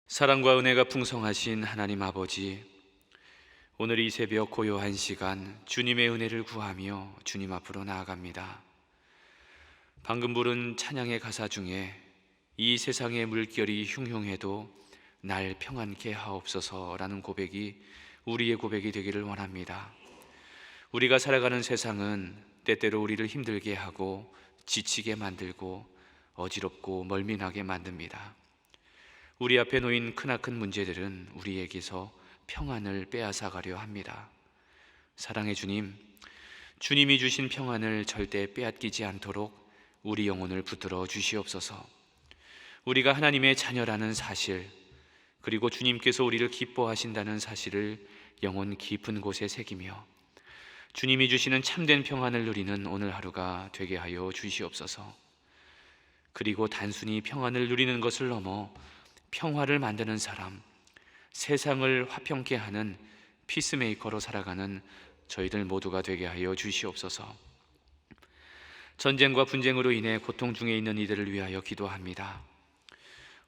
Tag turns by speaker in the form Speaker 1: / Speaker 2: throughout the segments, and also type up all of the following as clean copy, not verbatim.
Speaker 1: 사랑과 은혜가 풍성하신 하나님 아버지, 오늘 이 새벽 고요한 시간 주님의 은혜를 구하며 주님 앞으로 나아갑니다. 방금 부른 찬양의 가사 중에 이 세상의 물결이 흉흉해도 날 평안케 하옵소서라는 고백이 우리의 고백이 되기를 원합니다. 우리가 살아가는 세상은 때때로 우리를 힘들게 하고 지치게 만들고 어지럽고 멀미나게 만듭니다. 우리 앞에 놓인 크나큰 문제들은 우리에게서 평안을 빼앗아가려 합니다. 사랑의 주님, 주님이 주신 평안을 절대 빼앗기지 않도록 우리 영혼을 붙들어 주시옵소서. 우리가 하나님의 자녀라는 사실, 그리고 주님께서 우리를 기뻐하신다는 사실을 영혼 깊은 곳에 새기며 주님이 주시는 참된 평안을 누리는 오늘 하루가 되게 하여 주시옵소서. 그리고 단순히 평안을 누리는 것을 넘어 평화를 만드는 사람, 세상을 화평케 하는 피스메이커로 살아가는 저희들 모두가 되게 하여 주시옵소서. 전쟁과 분쟁으로 인해 고통 중에 있는 이들을 위하여 기도합니다.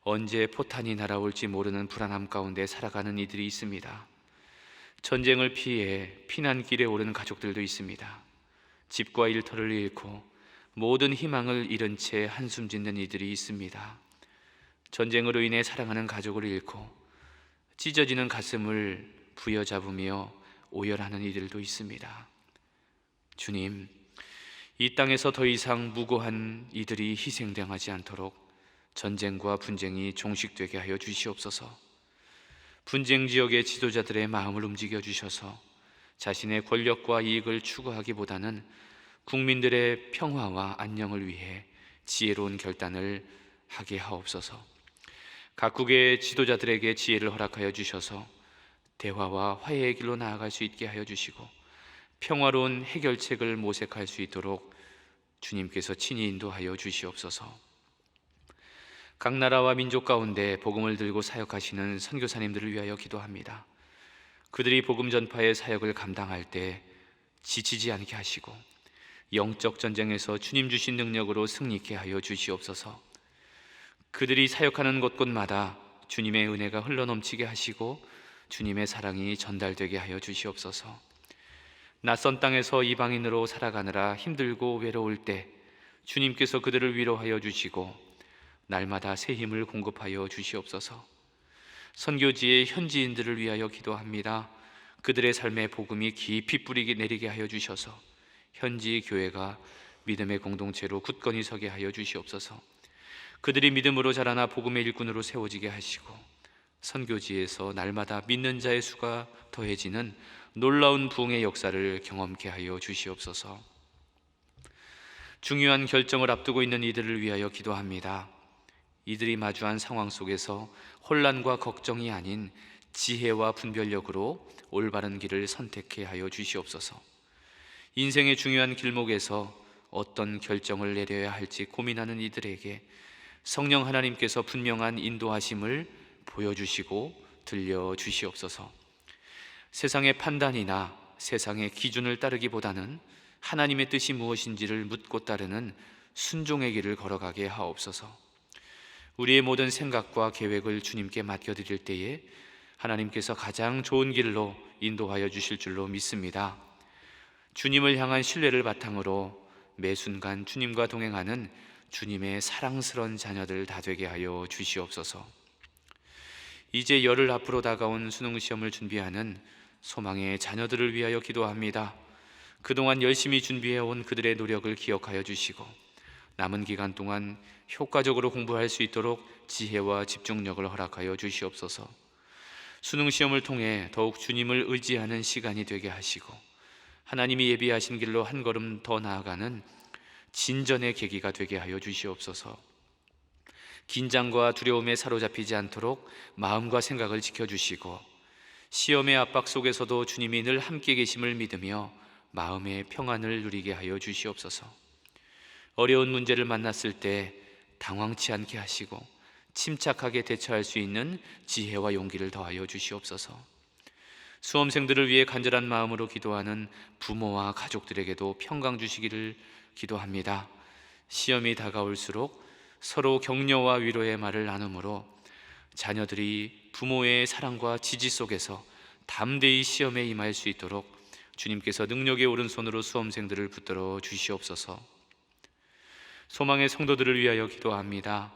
Speaker 1: 언제 포탄이 날아올지 모르는 불안함 가운데 살아가는 이들이 있습니다. 전쟁을 피해 피난길에 오른 가족들도 있습니다. 집과 일터를 잃고 모든 희망을 잃은 채 한숨 짓는 이들이 있습니다. 전쟁으로 인해 사랑하는 가족을 잃고 찢어지는 가슴을 부여잡으며 오열하는 이들도 있습니다. 주님, 이 땅에서 더 이상 무고한 이들이 희생당하지 않도록 전쟁과 분쟁이 종식되게 하여 주시옵소서. 분쟁 지역의 지도자들의 마음을 움직여 주셔서 자신의 권력과 이익을 추구하기보다는 국민들의 평화와 안녕을 위해 지혜로운 결단을 하게 하옵소서. 각국의 지도자들에게 지혜를 허락하여 주셔서 대화와 화해의 길로 나아갈 수 있게 하여 주시고 평화로운 해결책을 모색할 수 있도록 주님께서 친히 인도하여 주시옵소서. 각 나라와 민족 가운데 복음을 들고 사역하시는 선교사님들을 위하여 기도합니다. 그들이 복음 전파의 사역을 감당할 때 지치지 않게 하시고 영적 전쟁에서 주님 주신 능력으로 승리케 하여 주시옵소서. 그들이 사역하는 곳곳마다 주님의 은혜가 흘러넘치게 하시고 주님의 사랑이 전달되게 하여 주시옵소서. 낯선 땅에서 이방인으로 살아가느라 힘들고 외로울 때 주님께서 그들을 위로하여 주시고 날마다 새 힘을 공급하여 주시옵소서. 선교지의 현지인들을 위하여 기도합니다. 그들의 삶에 복음이 깊이 뿌리게 내리게 하여 주셔서 현지 교회가 믿음의 공동체로 굳건히 서게 하여 주시옵소서. 그들이 믿음으로 자라나 복음의 일꾼으로 세워지게 하시고 선교지에서 날마다 믿는 자의 수가 더해지는 놀라운 부흥의 역사를 경험케 하여 주시옵소서. 중요한 결정을 앞두고 있는 이들을 위하여 기도합니다. 이들이 마주한 상황 속에서 혼란과 걱정이 아닌 지혜와 분별력으로 올바른 길을 선택해 하여 주시옵소서. 인생의 중요한 길목에서 어떤 결정을 내려야 할지 고민하는 이들에게 성령 하나님께서 분명한 인도하심을 보여주시고 들려주시옵소서. 세상의 판단이나 세상의 기준을 따르기보다는 하나님의 뜻이 무엇인지를 묻고 따르는 순종의 길을 걸어가게 하옵소서. 우리의 모든 생각과 계획을 주님께 맡겨드릴 때에 하나님께서 가장 좋은 길로 인도하여 주실 줄로 믿습니다. 주님을 향한 신뢰를 바탕으로 매 순간 주님과 동행하는 주님의 사랑스러운 자녀들 다 되게 하여 주시옵소서. 이제 열흘 앞으로 다가온 수능시험을 준비하는 소망의 자녀들을 위하여 기도합니다. 그동안 열심히 준비해온 그들의 노력을 기억하여 주시고 남은 기간 동안 효과적으로 공부할 수 있도록 지혜와 집중력을 허락하여 주시옵소서. 수능시험을 통해 더욱 주님을 의지하는 시간이 되게 하시고 하나님이 예비하신 길로 한 걸음 더 나아가는 진전의 계기가 되게 하여 주시옵소서. 긴장과 두려움에 사로잡히지 않도록 마음과 생각을 지켜주시고 시험의 압박 속에서도 주님이 늘 함께 계심을 믿으며 마음의 평안을 누리게 하여 주시옵소서. 어려운 문제를 만났을 때 당황치 않게 하시고 침착하게 대처할 수 있는 지혜와 용기를 더하여 주시옵소서. 수험생들을 위해 간절한 마음으로 기도하는 부모와 가족들에게도 평강 주시기를 기도합니다. 시험이 다가올수록 서로 격려와 위로의 말을 나누므로 자녀들이 부모의 사랑과 지지 속에서 담대히 시험에 임할 수 있도록 주님께서 능력의 오른손으로 수험생들을 붙들어 주시옵소서. 소망의 성도들을 위하여 기도합니다.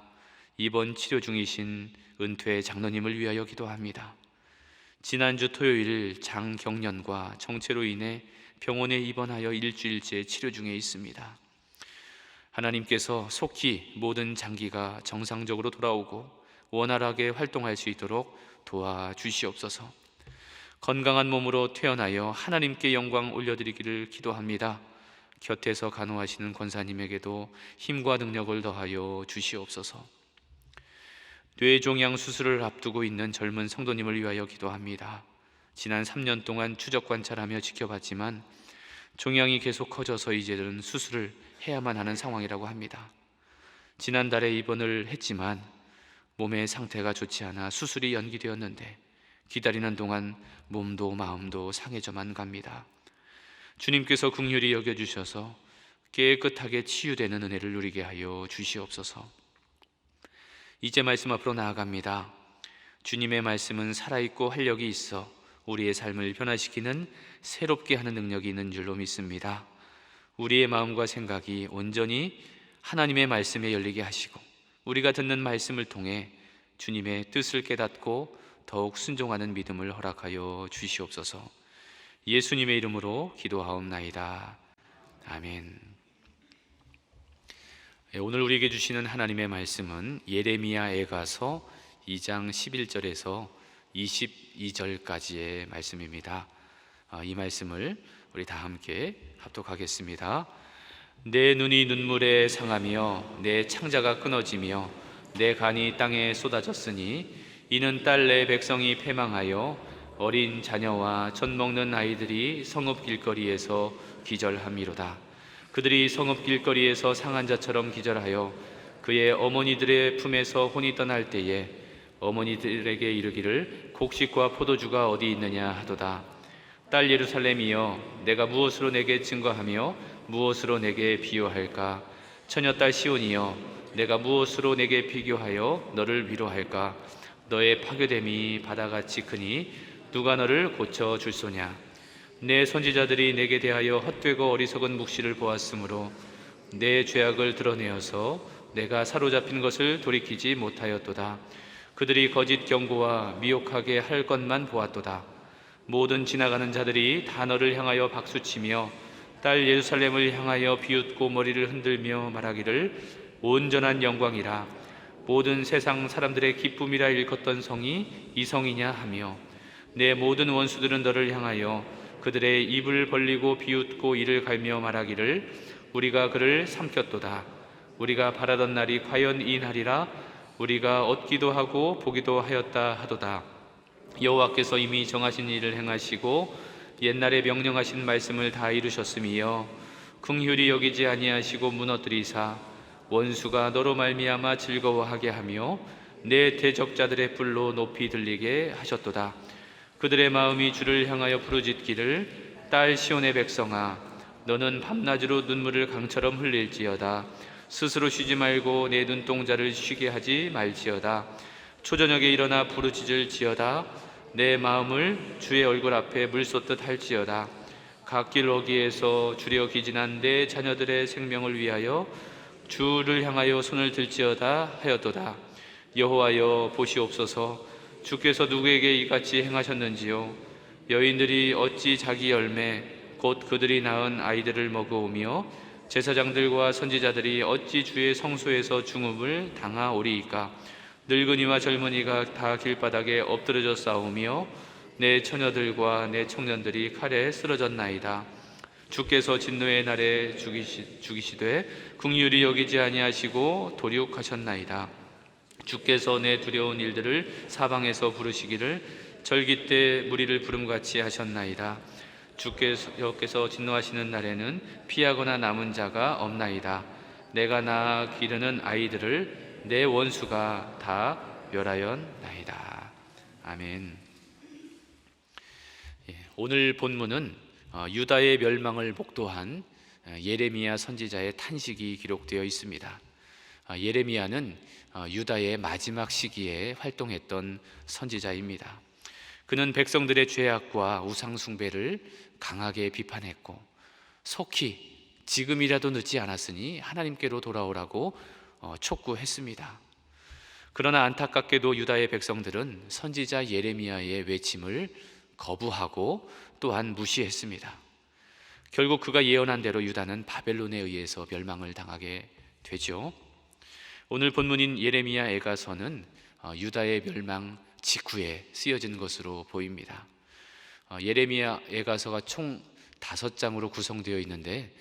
Speaker 1: 이번 치료 중이신 은퇴 장로님을 위하여 기도합니다. 지난주 토요일 장경련과 정체로 인해 병원에 입원하여 일주일째 치료 중에 있습니다. 하나님께서 속히 모든 장기가 정상적으로 돌아오고 원활하게 활동할 수 있도록 도와주시옵소서. 건강한 몸으로 퇴원하여 하나님께 영광 올려드리기를 기도합니다. 곁에서 간호하시는 권사님에게도 힘과 능력을 더하여 주시옵소서. 뇌종양 수술을 앞두고 있는 젊은 성도님을 위하여 기도합니다. 지난 3년 동안 추적 관찰하며 지켜봤지만 종양이 계속 커져서 이제는 수술을 해야만 하는 상황이라고 합니다. 지난달에 입원을 했지만 몸의 상태가 좋지 않아 수술이 연기되었는데 기다리는 동안 몸도 마음도 상해져만 갑니다. 주님께서 긍휼히 여겨주셔서 깨끗하게 치유되는 은혜를 누리게 하여 주시옵소서. 이제 말씀 앞으로 나아갑니다. 주님의 말씀은 살아있고 활력이 있어 우리의 삶을 변화시키는 새롭게 하는 능력이 있는 줄로 믿습니다. 우리의 마음과 생각이 온전히 하나님의 말씀에 열리게 하시고 우리가 듣는 말씀을 통해 주님의 뜻을 깨닫고 더욱 순종하는 믿음을 허락하여 주시옵소서. 예수님의 이름으로 기도하옵나이다. 아멘. 오늘 우리에게 주시는 하나님의 말씀은 예레미야에 가서 2장 11절에서 22절까지의 말씀입니다. 이 말씀을 우리 다 함께 합독하겠습니다. 내 눈이 눈물에 상하며 내 창자가 끊어지며 내 간이 땅에 쏟아졌으니 이는 딸 내 백성이 패망하여 어린 자녀와 젖 먹는 아이들이 성읍 길거리에서 기절함이로다. 그들이 성읍 길거리에서 상한 자처럼 기절하여 그의 어머니들의 품에서 혼이 떠날 때에 어머니들에게 이르기를 곡식과 포도주가 어디 있느냐 하도다. 딸 예루살렘이여, 내가 무엇으로 내게 증거하며 무엇으로 내게 비유할까? 처녀딸 시온이여, 내가 무엇으로 내게 비교하여 너를 위로할까? 너의 파괴됨이 바다같이 크니 누가 너를 고쳐줄 소냐? 내 선지자들이 내게 대하여 헛되고 어리석은 묵시를 보았으므로 내 죄악을 드러내어서 내가 사로잡힌 것을 돌이키지 못하였도다. 그들이 거짓 경고와 미혹하게 할 것만 보았도다. 모든 지나가는 자들이 다 너를 향하여 박수치며 딸 예루살렘을 향하여 비웃고 머리를 흔들며 말하기를 온전한 영광이라. 모든 세상 사람들의 기쁨이라 일컫던 성이 이 성이냐 하며 내 모든 원수들은 너를 향하여 그들의 입을 벌리고 비웃고 이를 갈며 말하기를 우리가 그를 삼켰도다. 우리가 바라던 날이 과연 이 날이라. 우리가 얻기도 하고 보기도 하였다 하도다. 여호와께서 이미 정하신 일을 행하시고 옛날에 명령하신 말씀을 다 이루셨음이여, 긍휼히 여기지 아니하시고 무너뜨리사 원수가 너로 말미암아 즐거워하게 하며 내 대적자들의 뿔로 높이 들리게 하셨도다. 그들의 마음이 주를 향하여 부르짖기를 딸 시온의 백성아, 너는 밤낮으로 눈물을 강처럼 흘릴지어다. 스스로 쉬지 말고 내 눈동자를 쉬게 하지 말지어다. 초저녁에 일어나 부르짖을지어다. 내 마음을 주의 얼굴 앞에 물 쏟듯 할지어다. 갓길 어귀에서 주려 기진한 내 자녀들의 생명을 위하여 주를 향하여 손을 들지어다 하였도다. 여호와여 보시옵소서. 주께서 누구에게 이같이 행하셨는지요? 여인들이 어찌 자기 열매 곧 그들이 낳은 아이들을 먹어오며 제사장들과 선지자들이 어찌 주의 성소에서 중음을 당하오리이까? 늙은이와 젊은이가 다 길바닥에 엎드러져 싸우며 내 처녀들과 내 청년들이 칼에 쓰러졌나이다. 주께서 진노의 날에 죽이시되 긍휼히 여기지 아니하시고 도륙하셨나이다. 주께서 내 두려운 일들을 사방에서 부르시기를 절기 때 무리를 부름같이 하셨나이다. 주께서 진노하시는 날에는 피하거나 남은 자가 없나이다. 내가 낳아 기르는 아이들을 내 원수가 다 멸하였나이다. 아멘. 오늘 본문은 유다의 멸망을 목도한 예레미야 선지자의 탄식이 기록되어 있습니다. 예레미야는 유다의 마지막 시기에 활동했던 선지자입니다. 그는 백성들의 죄악과 우상 숭배를 강하게 비판했고, 속히 지금이라도 늦지 않았으니 하나님께로 돌아오라고 촉구했습니다. 그러나 안타깝게도 유다의 백성들은 선지자 예레미야의 외침을 거부하고 또한 무시했습니다. 결국 그가 예언한 대로 유다는 바벨론에 의해서 멸망을 당하게 되죠. 오늘 본문인 예레미야 애가서는 유다의 멸망 직후에 쓰여진 것으로 보입니다. 예레미야 애가서가 총 5장으로 구성되어 있는데,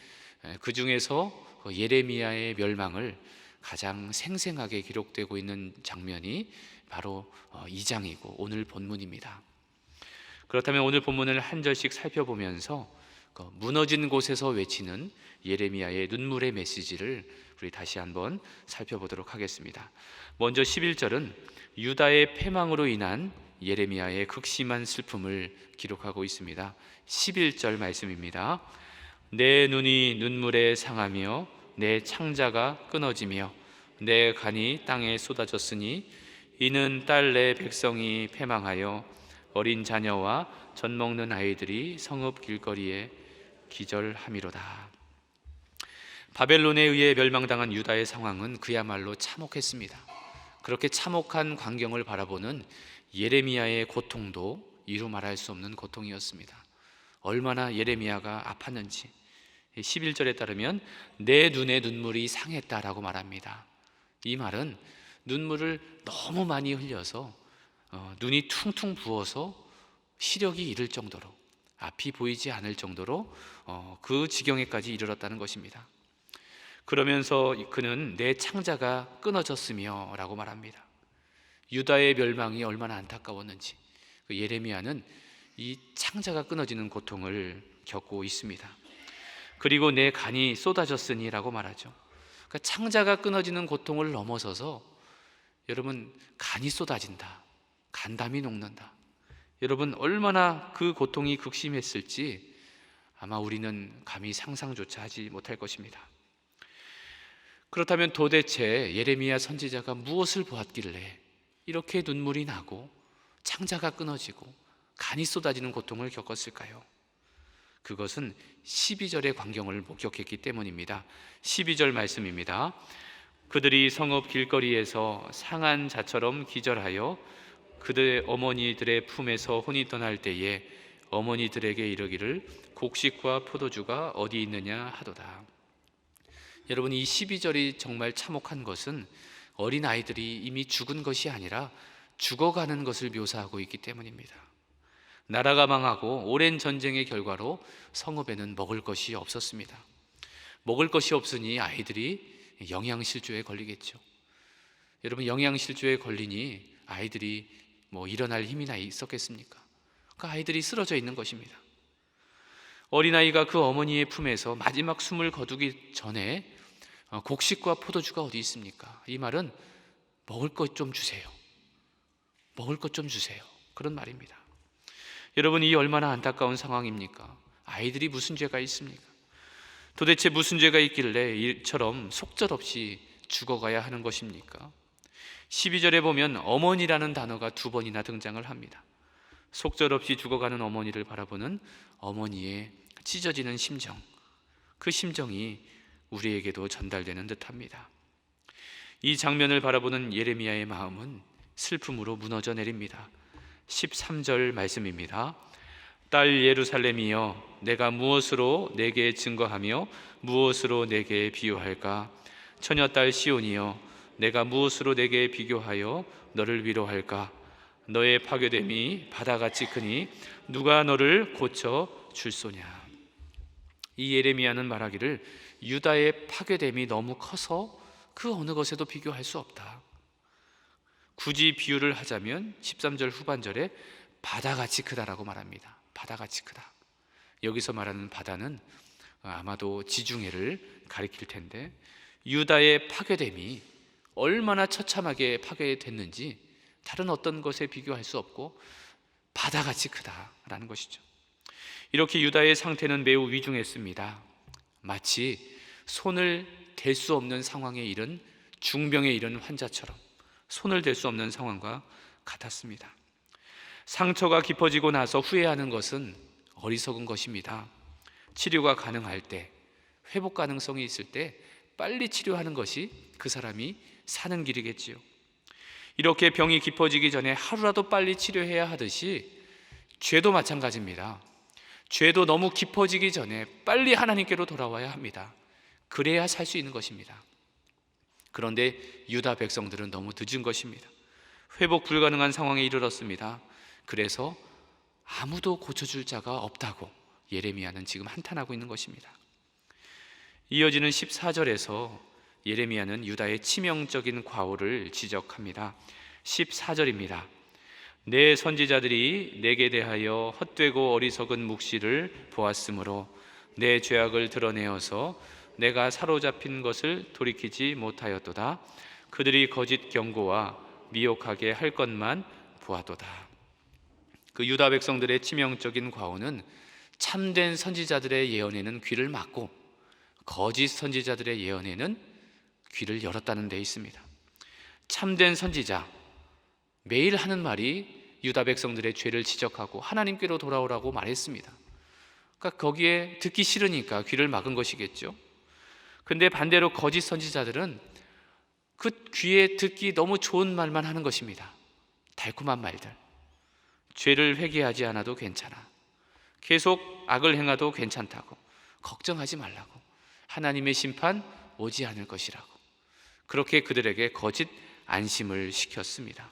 Speaker 1: 그 중에서 예레미야의 멸망을 가장 생생하게 기록되고 있는 장면이 바로 2장이고 오늘 본문입니다. 그렇다면 오늘 본문을 한 절씩 살펴보면서 무너진 곳에서 외치는 예레미야의 눈물의 메시지를 우리 다시 한번 살펴보도록 하겠습니다. 먼저 11절은 유다의 패망으로 인한 예레미야의 극심한 슬픔을 기록하고 있습니다. 11절 말씀입니다. 내 눈이 눈물에 상하며 내 창자가 끊어지며 내 간이 땅에 쏟아졌으니 이는 딸 내 백성이 패망하여 어린 자녀와 젖 먹는 아이들이 성읍 길거리에 기절함이로다. 바벨론에 의해 멸망당한 유다의 상황은 그야말로 참혹했습니다. 그렇게 참혹한 광경을 바라보는 예레미야의 고통도 이루 말할 수 없는 고통이었습니다. 얼마나 예레미야가 아팠는지 11절에 따르면 내 눈에 눈물이 상했다라고 말합니다. 이 말은 눈물을 너무 많이 흘려서 눈이 퉁퉁 부어서 시력이 잃을 정도로, 앞이 보이지 않을 정도로 그 지경에까지 이르렀다는 것입니다. 그러면서 그는 내 창자가 끊어졌으며 라고 말합니다. 유다의 멸망이 얼마나 안타까웠는지 예레미야는 이 창자가 끊어지는 고통을 겪고 있습니다. 그리고 내 간이 쏟아졌으니 라고 말하죠. 그러니까 창자가 끊어지는 고통을 넘어서서 여러분, 간이 쏟아진다, 간담이 녹는다. 여러분, 얼마나 그 고통이 극심했을지 아마 우리는 감히 상상조차 하지 못할 것입니다. 그렇다면 도대체 예레미야 선지자가 무엇을 보았길래 이렇게 눈물이 나고 창자가 끊어지고 간이 쏟아지는 고통을 겪었을까요? 그것은 12절의 광경을 목격했기 때문입니다. 12절 말씀입니다. 그들이 성읍 길거리에서 상한 자처럼 기절하여 그들의 어머니들의 품에서 혼이 떠날 때에 어머니들에게 이르기를 곡식과 포도주가 어디 있느냐 하도다. 여러분, 이 12절이 정말 참혹한 것은 어린아이들이 이미 죽은 것이 아니라 죽어가는 것을 묘사하고 있기 때문입니다. 나라가 망하고 오랜 전쟁의 결과로 성읍에는 먹을 것이 없었습니다. 먹을 것이 없으니 아이들이 영양실조에 걸리겠죠. 여러분, 영양실조에 걸리니 아이들이 일어날 힘이나 있었겠습니까? 그 아이들이 쓰러져 있는 것입니다. 어린아이가 그 어머니의 품에서 마지막 숨을 거두기 전에 곡식과 포도주가 어디 있습니까? 이 말은 먹을 것 좀 주세요, 먹을 것 좀 주세요, 그런 말입니다. 여러분, 이 얼마나 안타까운 상황입니까? 아이들이 무슨 죄가 있습니까? 도대체 무슨 죄가 있길래 이처럼 속절없이 죽어가야 하는 것입니까? 12절에 보면 어머니라는 단어가 2번이나 등장을 합니다. 속절없이 죽어가는 어머니를 바라보는 어머니의 찢어지는 심정, 그 심정이 우리에게도 전달되는 듯합니다. 이 장면을 바라보는 예레미야의 마음은 슬픔으로 무너져 내립니다. 13절 말씀입니다. 딸 예루살렘이여, 내가 무엇으로 내게 증거하며 무엇으로 내게 비유할까? 처녀딸 시온이여, 내가 무엇으로 내게 비교하여 너를 위로할까? 너의 파괴됨이 바다같이 크니 누가 너를 고쳐 줄소냐? 이 예레미야는 말하기를 유다의 파괴됨이 너무 커서 그 어느 것에도 비교할 수 없다. 굳이 비유를 하자면 13절 후반절에 바다같이 크다라고 말합니다. 바다같이 크다. 여기서 말하는 바다는 아마도 지중해를 가리킬 텐데, 유다의 파괴됨이 얼마나 처참하게 파괴됐는지 다른 어떤 것에 비교할 수 없고 바다같이 크다라는 것이죠. 이렇게 유다의 상태는 매우 위중했습니다. 마치 손을 댈 수 없는 상황에 이른 중병에 이른 환자처럼 손을 댈 수 없는 상황과 같았습니다. 상처가 깊어지고 나서 후회하는 것은 어리석은 것입니다. 치료가 가능할 때, 회복 가능성이 있을 때 빨리 치료하는 것이 그 사람이 사는 길이겠지요. 이렇게 병이 깊어지기 전에 하루라도 빨리 치료해야 하듯이 죄도 마찬가지입니다. 죄도 너무 깊어지기 전에 빨리 하나님께로 돌아와야 합니다. 그래야 살 수 있는 것입니다. 그런데 유다 백성들은 너무 늦은 것입니다. 회복 불가능한 상황에 이르렀습니다. 그래서 아무도 고쳐줄 자가 없다고 예레미야는 지금 한탄하고 있는 것입니다. 이어지는 14절에서 예레미야는 유다의 치명적인 과오를 지적합니다. 14절입니다. 내 선지자들이 내게 대하여 헛되고 어리석은 묵시를 보았으므로 내 죄악을 드러내어서 내가 사로잡힌 것을 돌이키지 못하였도다. 그들이 거짓 경고와 미혹하게 할 것만 보았도다. 그 유다 백성들의 치명적인 과오는 참된 선지자들의 예언에는 귀를 막고 거짓 선지자들의 예언에는 귀를 열었다는 데 있습니다. 참된 선지자, 매일 하는 말이 유다 백성들의 죄를 지적하고 하나님께로 돌아오라고 말했습니다. 그러니까 거기에 듣기 싫으니까 귀를 막은 것이겠죠. 근데 반대로 거짓 선지자들은 그 귀에 듣기 너무 좋은 말만 하는 것입니다. 달콤한 말들. 죄를 회개하지 않아도 괜찮아. 계속 악을 행해도 괜찮다고. 걱정하지 말라고. 하나님의 심판 오지 않을 것이라고. 그렇게 그들에게 거짓 안심을 시켰습니다.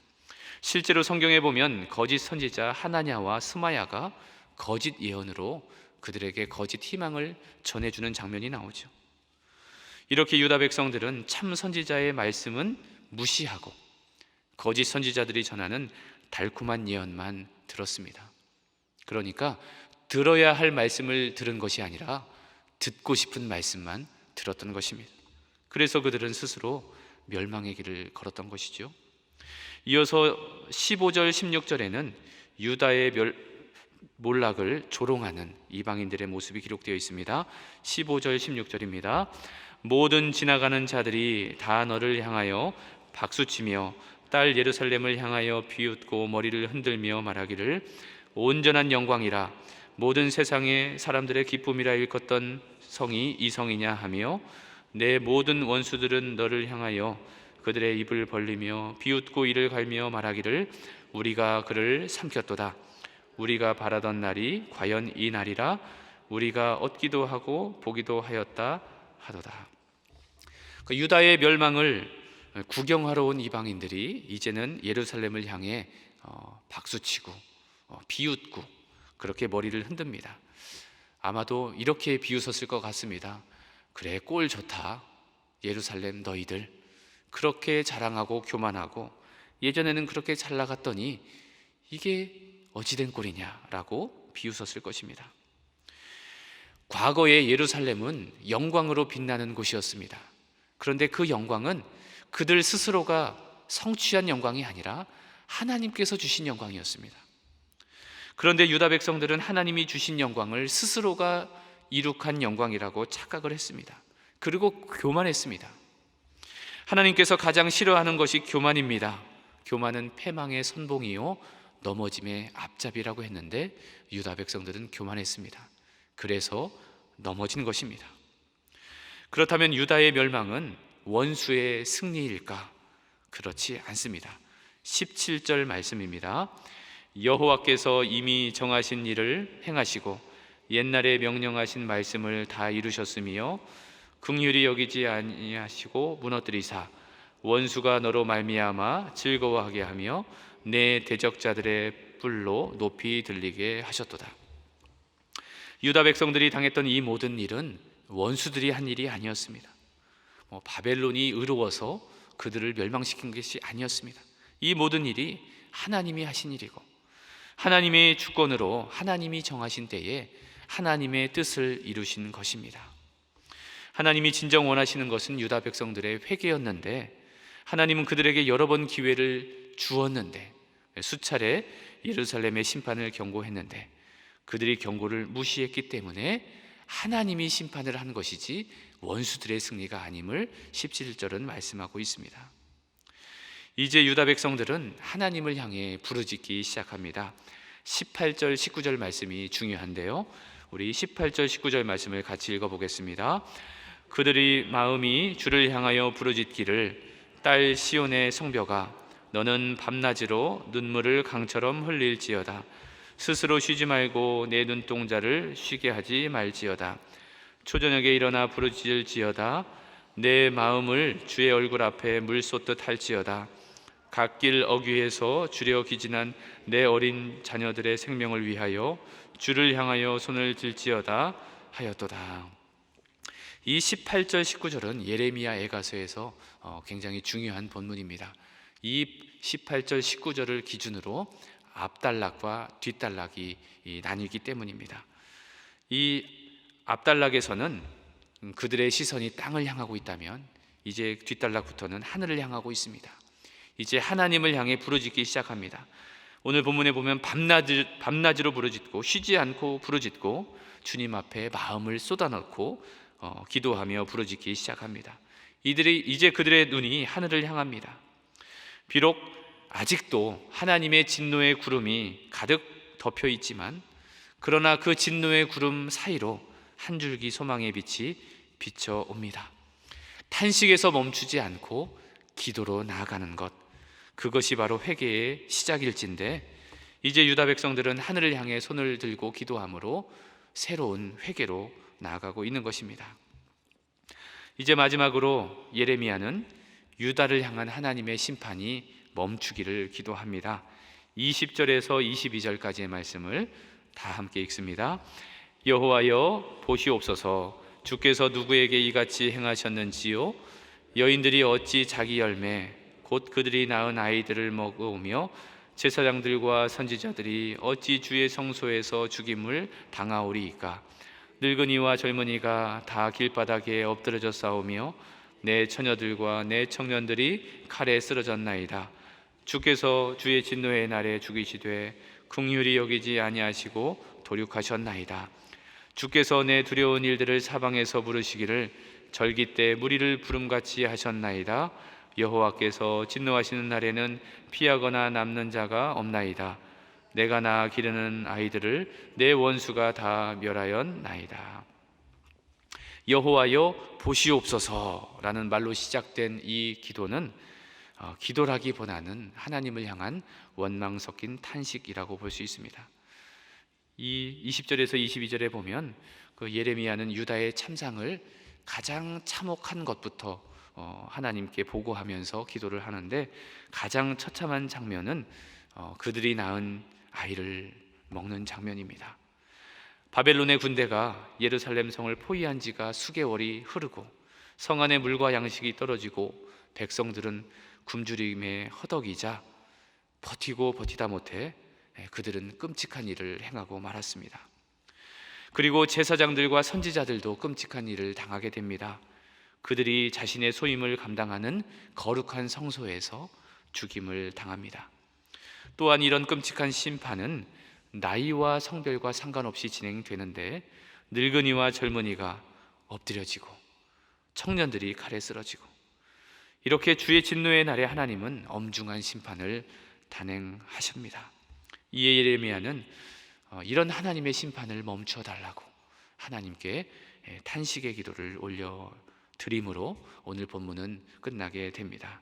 Speaker 1: 실제로 성경에 보면 거짓 선지자 하나냐와 스마야가 거짓 예언으로 그들에게 거짓 희망을 전해주는 장면이 나오죠. 이렇게 유다 백성들은 참 선지자의 말씀은 무시하고 거짓 선지자들이 전하는 달콤한 예언만 들었습니다. 그러니까 들어야 할 말씀을 들은 것이 아니라 듣고 싶은 말씀만 들었던 것입니다. 그래서 그들은 스스로 멸망의 길을 걸었던 것이죠. 이어서 15절 16절에는 유다의 몰락을 조롱하는 이방인들의 모습이 기록되어 있습니다. 15절 16절입니다. 모든 지나가는 자들이 다 너를 향하여 박수치며 딸 예루살렘을 향하여 비웃고 머리를 흔들며 말하기를 온전한 영광이라 모든 세상의 사람들의 기쁨이라 일컫던 성이 이 성이냐 하며 내 모든 원수들은 너를 향하여 그들의 입을 벌리며 비웃고 이를 갈며 말하기를 우리가 그를 삼켰도다. 우리가 바라던 날이 과연 이 날이라 우리가 얻기도 하고 보기도 하였다 하도다. 유다의 멸망을 구경하러 온 이방인들이 이제는 예루살렘을 향해 박수치고 비웃고 그렇게 머리를 흔듭니다. 아마도 이렇게 비웃었을 것 같습니다. 그래, 꼴 좋다. 예루살렘 너희들 그렇게 자랑하고 교만하고 예전에는 그렇게 잘 나갔더니 이게 어찌된 꼴이냐라고 비웃었을 것입니다. 과거의 예루살렘은 영광으로 빛나는 곳이었습니다. 그런데 그 영광은 그들 스스로가 성취한 영광이 아니라 하나님께서 주신 영광이었습니다. 그런데 유다 백성들은 하나님이 주신 영광을 스스로가 이룩한 영광이라고 착각을 했습니다. 그리고 교만했습니다. 하나님께서 가장 싫어하는 것이 교만입니다. 교만은 패망의 선봉이요 넘어짐의 앞잡이라고 했는데 유다 백성들은 교만했습니다. 그래서 넘어진 것입니다. 그렇다면 유다의 멸망은 원수의 승리일까? 그렇지 않습니다. 17절 말씀입니다. 여호와께서 이미 정하신 일을 행하시고 옛날에 명령하신 말씀을 다 이루셨으며 긍휼히 여기지 아니하시고 무너뜨리사 원수가 너로 말미암아 즐거워하게 하며 내 대적자들의 뿔로 높이 들리게 하셨도다. 유다 백성들이 당했던 이 모든 일은 원수들이 한 일이 아니었습니다. 바벨론이 의로워서 그들을 멸망시킨 것이 아니었습니다. 이 모든 일이 하나님이 하신 일이고 하나님의 주권으로 하나님이 정하신 때에 하나님의 뜻을 이루신 것입니다. 하나님이 진정 원하시는 것은 유다 백성들의 회개였는데 하나님은 그들에게 여러 번 기회를 주었는데 수차례 예루살렘의 심판을 경고했는데 그들이 경고를 무시했기 때문에 하나님이 심판을 한 것이지 원수들의 승리가 아님을 17절은 말씀하고 있습니다. 이제 유다 백성들은 하나님을 향해 부르짖기 시작합니다. 18절 19절 말씀이 중요한데요, 우리 18절 19절 말씀을 같이 읽어보겠습니다. 그들이 마음이 주를 향하여 부르짖기를, 딸 시온의 성벽아, 너는 밤낮으로 눈물을 강처럼 흘릴지어다. 스스로 쉬지 말고 내 눈동자를 쉬게 하지 말지어다. 초저녁에 일어나 부르짖을지어다. 내 마음을 주의 얼굴 앞에 물 쏟듯 할지어다. 갓길 어귀에서 주려 기진한 내 어린 자녀들의 생명을 위하여 주를 향하여 손을 들지어다 하였도다. 이 18절 19절은 예레미야 애가서에서 굉장히 중요한 본문입니다. 이 18절 19절을 기준으로 앞단락과 뒷단락이 나뉘기 때문입니다. 이 앞단락에서는 그들의 시선이 땅을 향하고 있다면, 이제 뒷단락부터는 하늘을 향하고 있습니다. 이제 하나님을 향해 부르짖기 시작합니다. 오늘 본문에 보면 밤낮으로 부르짖고 쉬지 않고 부르짖고 주님 앞에 마음을 쏟아넣고 기도하며 부르짖기 시작합니다. 이제 그들의 눈이 하늘을 향합니다. 비록 아직도 하나님의 진노의 구름이 가득 덮여 있지만, 그러나 그 진노의 구름 사이로 한 줄기 소망의 빛이 비춰옵니다. 탄식에서 멈추지 않고 기도로 나아가는 것, 그것이 바로 회개의 시작일진데, 이제 유다 백성들은 하늘을 향해 손을 들고 기도함으로 새로운 회개로 나아가고 있는 것입니다. 이제 마지막으로 예레미야는 유다를 향한 하나님의 심판이 멈추기를 기도합니다. 20절에서 22절까지의 말씀을 다 함께 읽습니다. 여호와여 보시옵소서, 주께서 누구에게 이같이 행하셨는지요? 여인들이 어찌 자기 열매 곧 그들이 낳은 아이들을 먹으며 제사장들과 선지자들이 어찌 주의 성소에서 죽임을 당하오리이까? 늙은이와 젊은이가 다 길바닥에 엎드러져 싸우며 내 처녀들과 내 청년들이 칼에 쓰러졌나이다. 주께서 주의 진노의 날에 죽이시되 긍휼히 여기지 아니하시고 도륙하셨나이다. 주께서 내 두려운 일들을 사방에서 부르시기를 절기 때 무리를 부름같이 하셨나이다. 여호와께서 진노하시는 날에는 피하거나 남는 자가 없나이다. 내가 낳아 기르는 아이들을 내 원수가 다 멸하였나이다. 여호와여 보시옵소서라는 말로 시작된 이 기도는 기도라기보다는 하나님을 향한 원망 섞인 탄식이라고 볼 수 있습니다. 이 20절에서 22절에 보면 그 예레미야는 유다의 참상을 가장 참혹한 것부터 하나님께 보고하면서 기도를 하는데, 가장 처참한 장면은 그들이 낳은 아이를 먹는 장면입니다. 바벨론의 군대가 예루살렘 성을 포위한 지가 수개월이 흐르고 성 안에 물과 양식이 떨어지고 백성들은 굶주림에 허덕이자 버티고 버티다 못해 그들은 끔찍한 일을 행하고 말았습니다. 그리고 제사장들과 선지자들도 끔찍한 일을 당하게 됩니다. 그들이 자신의 소임을 감당하는 거룩한 성소에서 죽임을 당합니다. 또한 이런 끔찍한 심판은 나이와 성별과 상관없이 진행되는데, 늙은이와 젊은이가 엎드려지고 청년들이 칼에 쓰러지고, 이렇게 주의 진노의 날에 하나님은 엄중한 심판을 단행하십니다. 이에 예레미야는 이런 하나님의 심판을 멈춰 달라고 하나님께 탄식의 기도를 올려 드림으로 오늘 본문은 끝나게 됩니다.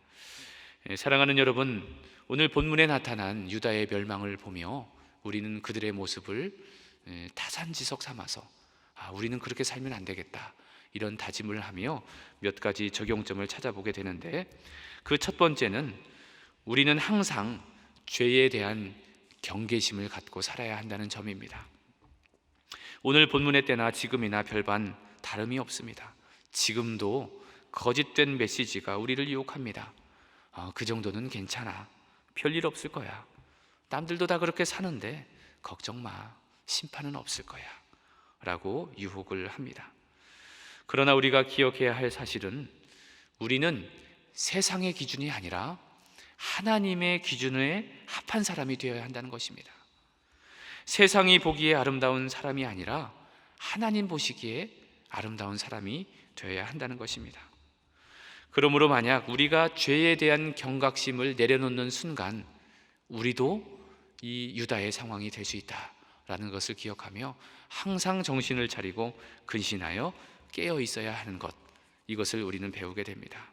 Speaker 1: 사랑하는 여러분, 오늘 본문에 나타난 유다의 멸망을 보며 우리는 그들의 모습을 타산지석 삼아서 우리는 그렇게 살면 안 되겠다, 이런 다짐을 하며 몇 가지 적용점을 찾아보게 되는데, 그 첫 번째는 우리는 항상 죄에 대한 경계심을 갖고 살아야 한다는 점입니다. 오늘 본문의 때나 지금이나 별반 다름이 없습니다. 지금도 거짓된 메시지가 우리를 유혹합니다. 그 정도는 괜찮아, 별일 없을 거야, 남들도 다 그렇게 사는데 걱정 마, 심판은 없을 거야 라고 유혹을 합니다. 그러나 우리가 기억해야 할 사실은, 우리는 세상의 기준이 아니라 하나님의 기준에 합한 사람이 되어야 한다는 것입니다. 세상이 보기에 아름다운 사람이 아니라 하나님 보시기에 아름다운 사람이 되어야 한다는 것입니다. 그러므로 만약 우리가 죄에 대한 경각심을 내려놓는 순간 우리도 이 유다의 상황이 될 수 있다라는 것을 기억하며 항상 정신을 차리고 근신하여 깨어 있어야 하는 것, 이것을 우리는 배우게 됩니다.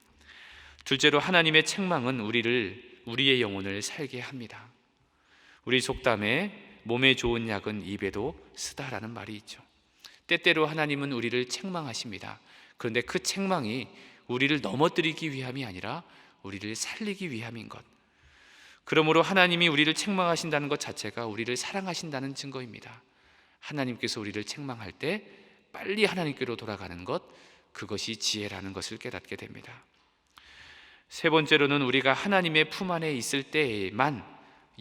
Speaker 1: 둘째로 하나님의 책망은 우리의 영혼을 살게 합니다. 우리 속담에 몸에 좋은 약은 입에도 쓰다라는 말이 있죠. 때때로 하나님은 우리를 책망하십니다. 그런데 그 책망이 우리를 넘어뜨리기 위함이 아니라 우리를 살리기 위함인 것. 그러므로 하나님이 우리를 책망하신다는 것 자체가 우리를 사랑하신다는 증거입니다. 하나님께서 우리를 책망할 때 빨리 하나님께로 돌아가는 것, 그것이 지혜라는 것을 깨닫게 됩니다. 세 번째로는 우리가 하나님의 품 안에 있을 때에만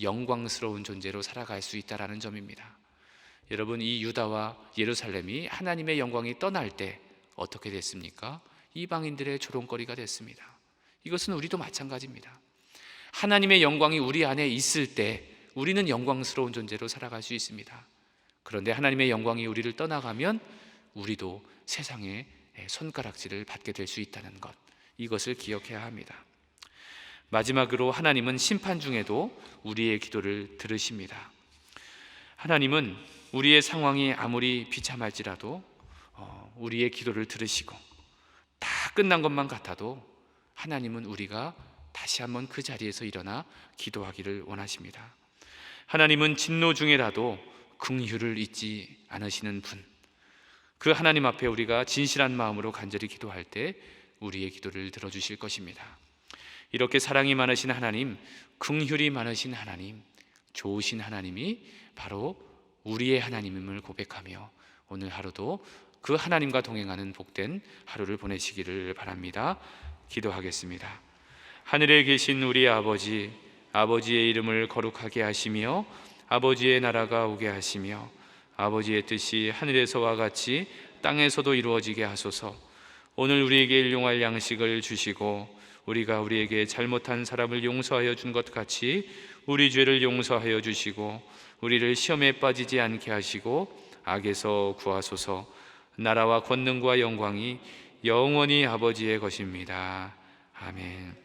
Speaker 1: 영광스러운 존재로 살아갈 수 있다는 점입니다. 여러분, 이 유다와 예루살렘이 하나님의 영광이 떠날 때 어떻게 됐습니까? 이방인들의 조롱거리가 됐습니다. 이것은 우리도 마찬가지입니다. 하나님의 영광이 우리 안에 있을 때 우리는 영광스러운 존재로 살아갈 수 있습니다. 그런데 하나님의 영광이 우리를 떠나가면 우리도 세상의 손가락질을 받게 될 수 있다는 것, 이것을 기억해야 합니다. 마지막으로 하나님은 심판 중에도 우리의 기도를 들으십니다. 하나님은 우리의 상황이 아무리 비참할지라도 우리의 기도를 들으시고 다 끝난 것만 같아도 하나님은 우리가 다시 한번 그 자리에서 일어나 기도하기를 원하십니다. 하나님은 진노 중에라도 긍휼을 잊지 않으시는 분, 그 하나님 앞에 우리가 진실한 마음으로 간절히 기도할 때 우리의 기도를 들어주실 것입니다. 이렇게 사랑이 많으신 하나님, 긍휼이 많으신 하나님, 좋으신 하나님이 바로 우리의 하나님임을 고백하며 오늘 하루도 그 하나님과 동행하는 복된 하루를 보내시기를 바랍니다. 기도하겠습니다. 하늘에 계신 우리 아버지, 아버지의 이름을 거룩하게 하시며 아버지의 나라가 오게 하시며 아버지의 뜻이 하늘에서와 같이 땅에서도 이루어지게 하소서. 오늘 우리에게 일용할 양식을 주시고 우리가 우리에게 잘못한 사람을 용서하여 준 것 같이 우리 죄를 용서하여 주시고 우리를 시험에 빠지지 않게 하시고 악에서 구하소서. 나라와 권능과 영광이 영원히 아버지의 것입니다. 아멘.